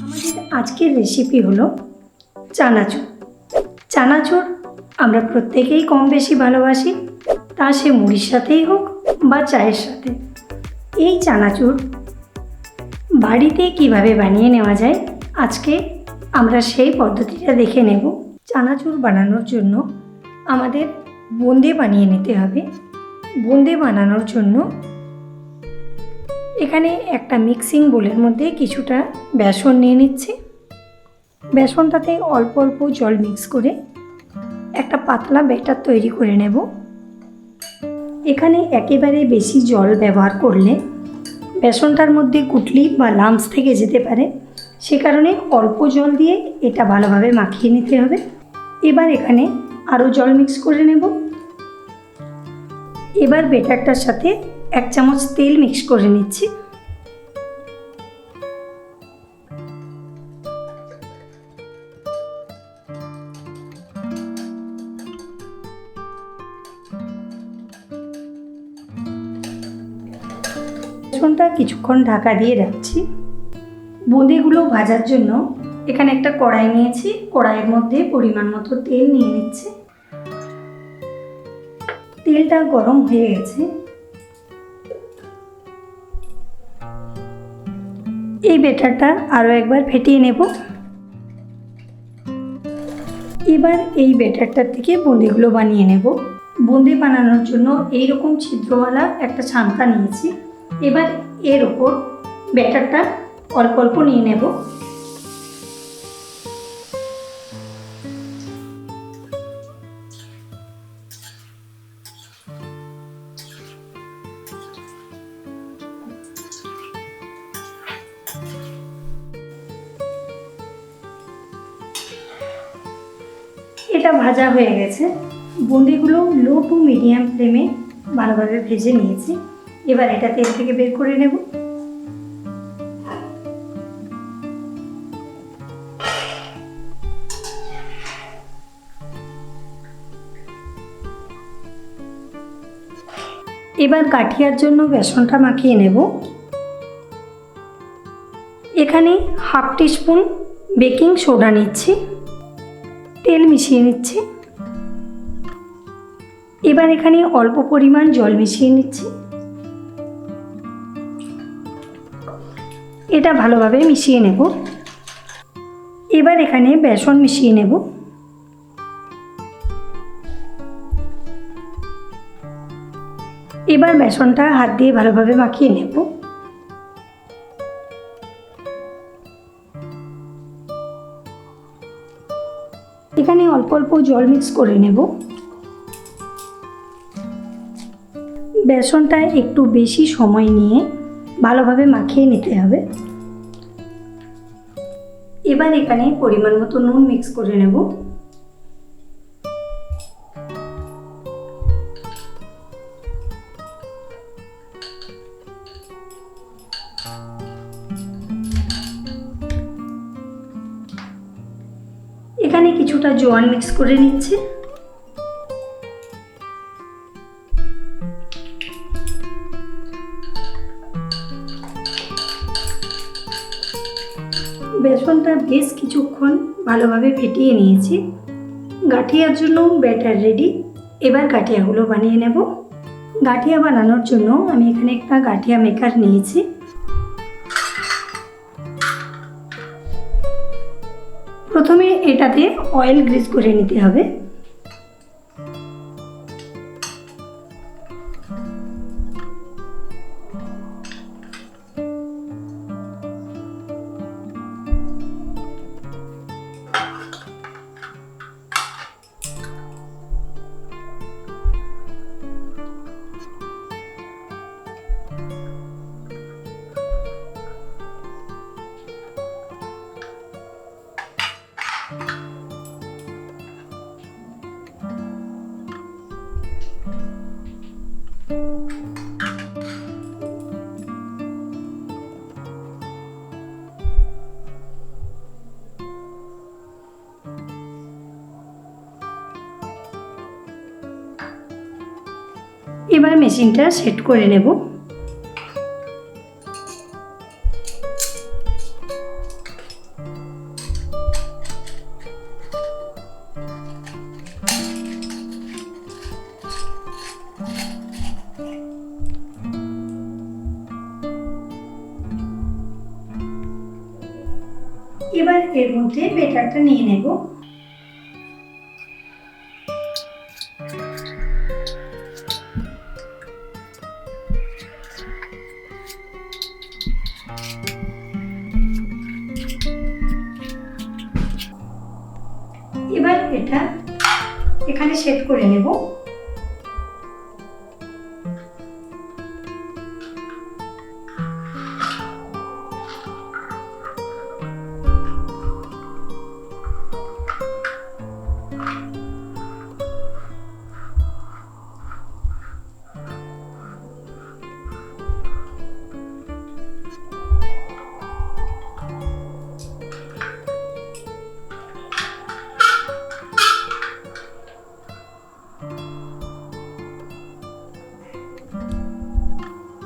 আমাদের আজকের রেসিপি হলো চানাচুর। চানাচুর আমরা প্রত্যেকেই কম বেশি ভালোবাসি, তা সে মুড়ির সাথেই হোক বা চায়ের সাথে। এই চানাচুর বাড়িতে কিভাবে বানিয়ে নেওয়া যায় আজকে আমরা সেই পদ্ধতিটা দেখে নেব। চানাচুর বানানোর জন্য আমাদের বোঁদে বানিয়ে নিতে হবে। বোঁদে বানানোর জন্য এখানে একটা মিক্সিং বোলের মধ্যে কিছুটা বেসন নিয়ে নিচ্ছি। বেসনটাতে অল্প অল্প জল মিক্স করে একটা পাতলা ব্যাটার তৈরি করে নেব। এখানে একেবারে বেশি জল ব্যবহার করলে বেসনটার মধ্যে গুটলি বা লাম্পস থেকে যেতে পারে, সে কারণে অল্প জল দিয়ে এটা ভালোভাবে মাখিয়ে নিতে হবে। এবার এখানে আরও জল মিক্স করে নেব। এবার ব্যাটারটার সাথে 1 চামচ তেল মিক্স করে নিচ্ছি। বেসনটা কিছুক্ষণ ঢাকা দিয়ে রাখছি। বোঁদেগুলো ভাজার জন্য এখানে একটা কড়াই নিয়েছি। কড়াইয়ের মধ্যে পরিমাণ মতো তেল নিয়ে নিচ্ছি। তেলটা গরম হয়ে গেছে। এই ব্যাটারটা আরও একবার ফেটিয়ে নেব। এবার এই ব্যাটারটার থেকে বোঁদেগুলো বানিয়ে নেব। বোঁদে বানানোর জন্য এইরকম ছিদ্রওয়ালা একটা ছানকা নিয়েছি। এবার এর ওপর ব্যাটারটা অল্প অল্প নিয়ে নেব। এটা ভাজা হয়ে গেছে। বোঁদেগুলো লো টু মিডিয়াম ফ্লেমে ভালোভাবে ভেজে নিয়েছি। এবার এটা তেল থেকে বের করে নেব। এবার গাঠিয়ার জন্য বেসনটা মাখিয়ে নেব। এখানে 1/2 টিস্পুন বেকিং সোডা নিচ্ছি। তেল মিশিয়ে নিচ্ছি। এবার এখানে অল্প পরিমাণ জল মিশিয়ে নিচ্ছি। এটা ভালোভাবে মিশিয়ে নেব। এবার এখানে বেসন মিশিয়ে নেব। এবার বেসনটা হাত দিয়ে ভালোভাবে মাখিয়ে নেব। এখানে অল্প অল্প জল মিক্স করে নেব। বেসনটা একটু বেশি সময় নিয়ে ভালোভাবে মাখিয়ে নিতে হবে। এবার এখানে পরিমাণ মতো নুন মিক্স করে নেব। এখানে কিছুটা জোয়ান মিক্স করে নিচ্ছি। বেসনটা বেশ কিছুক্ষণ ভালোভাবে ফেটিয়ে নিয়েছি। গাঠিয়ার জন্য ব্যাটার রেডি। এবার গাঠিয়াগুলো বানিয়ে নেব। গাঠিয়া বানানোর জন্য আমি এখানে একটা গাঠিয়া মেকার নিয়েছি। প্রথমে এটাতে অয়েল গ্রিস করে নিতে হবে। এবার মেশিনটা সেট করে নেব। এবার এর মধ্যে বেটারটা নিয়ে নেব। এবার এটা এখানে সেট করে নেব।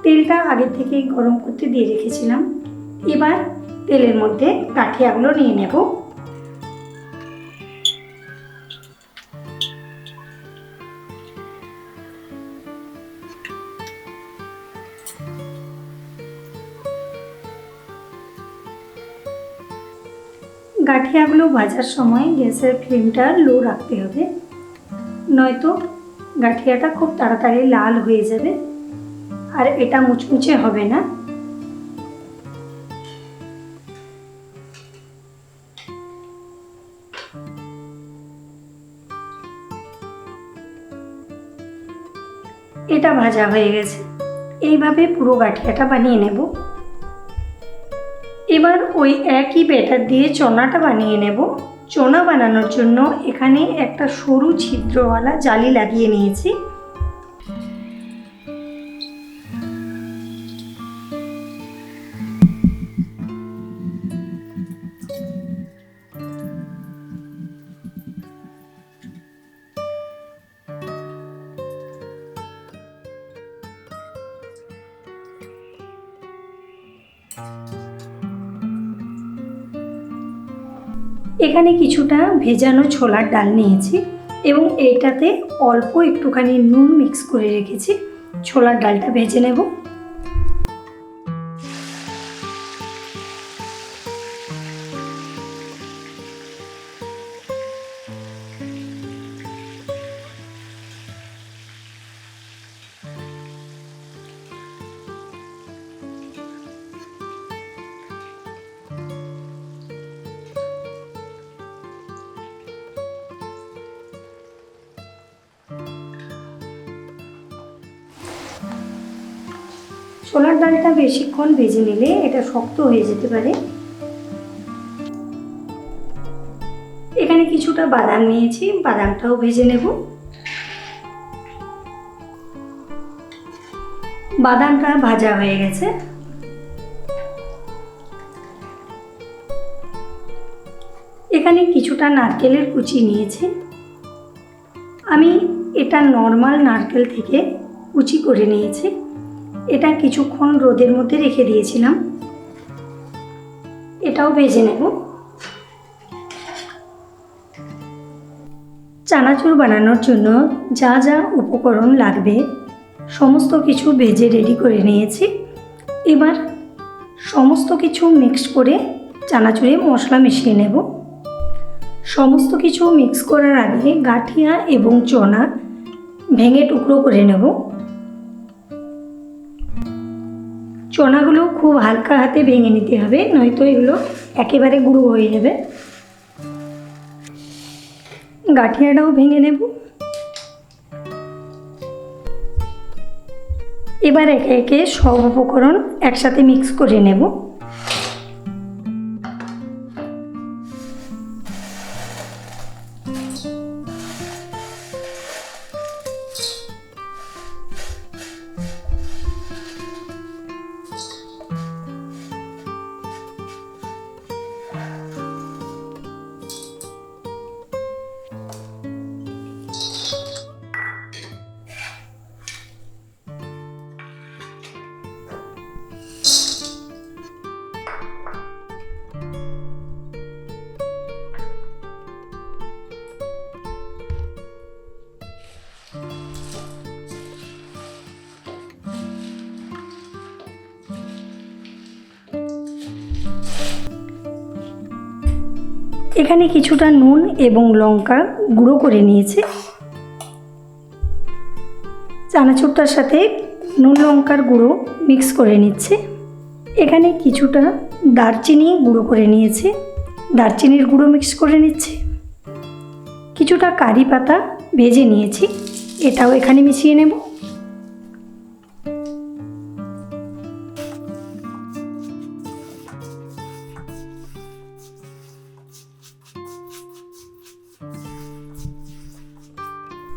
তেলটা আগে থেকেই গরম করতে দিয়ে রেখেছিলাম। এবার তেলের মধ্যে গাঠিয়াগুলো নিয়ে নেব। গাঠিয়াগুলো ভাজার সময় গ্যাসের ফ্লেমটা লো রাখতে হবে, নয়তো গাঠিয়াটা খুব তাড়াতাড়ি লাল হয়ে যাবে আর এটা মুচমুচে হবে না। এটা ভাজা হয়ে গেছে। এইভাবে পুরো গাঠিয়াটা বানিয়ে নেব। এবার ওই একই ব্যাটার দিয়ে চনাটা বানিয়ে নেব। চনা বানানোর জন্য এখানে একটা সরু ছিদ্রওয়ালা জালি লাগিয়ে নিয়েছি। এখানে কিছুটা ভেজানো ছোলার ডাল নিয়েছি এবং এইটাতে অল্প একটুখানি নুন মিক্স করে রেখেছি। ছোলার ডালটা ভেজে নেব। ছোলার ডালটা বেশিক্ষণ ভেজে নিলে এটা শক্ত হয়ে যেতে পারে। এখানে কিছুটা বাদাম নিয়েছি, বাদামটাও ভেজে নেব। বাদামটা ভাজা হয়ে গেছে। এখানে কিছুটা নারকেলের কুচি নিয়েছি। আমি এটা নর্মাল নারকেল থেকে কুচি করে নিয়েছি। এটা কিছুক্ষণ রোদের মধ্যে রেখে দিয়েছিলাম। এটাও ভেজে নেব। চানাচুর বানানোর জন্য যা যা উপকরণ লাগবে সমস্ত কিছু ভেজে রেডি করে নিয়েছি। এবার সমস্ত কিছু মিক্স করে চানাচুরে মশলা মিশিয়ে নেব। সমস্ত কিছু মিক্স করার আগে গাঠিয়া এবং চনা ভেঙে টুকরো করে নেব। চনাগুলো খুব হালকা হাতে ভেঙে নিতে হবে, নয়তো এগুলো একেবারে গুঁড়ো হয়ে যাবে। গাঠিয়াটাও ভেঙে নেব। এবার একে একে সব উপকরণ একসাথে মিক্স করে নেব। এখানে কিছুটা নুন এবং লঙ্কা গুঁড়ো করে নিয়েছে। চানাচুরটার সাথে নুন লঙ্কার গুঁড়ো মিক্স করে নিচ্ছে। এখানে কিছুটা দারচিনি গুঁড়ো করে নিয়েছে, দারচিনির গুঁড়ো মিক্স করে নিচ্ছে। কিছুটা কারি পাতা ভেজে নিয়েছি, এটাও এখানে মিশিয়ে নেব।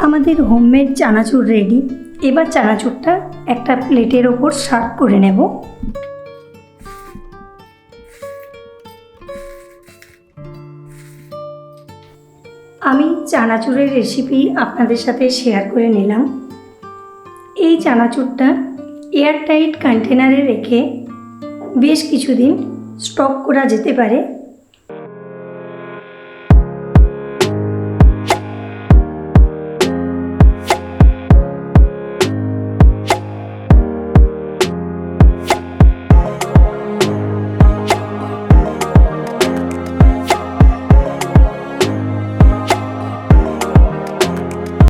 আমাদের হোমমেড চানাচুর রেডি। এবার চানাচুরটা একটা প্লেটের ওপর সার্ভ করে নেব। আমি চানাচুরের রেসিপি আপনাদের সাথে শেয়ার করে নিলাম। এই চানাচুরটা এয়ারটাইট কন্টেনারে রেখে বেশ কিছুদিন স্টক করা যেতে পারে।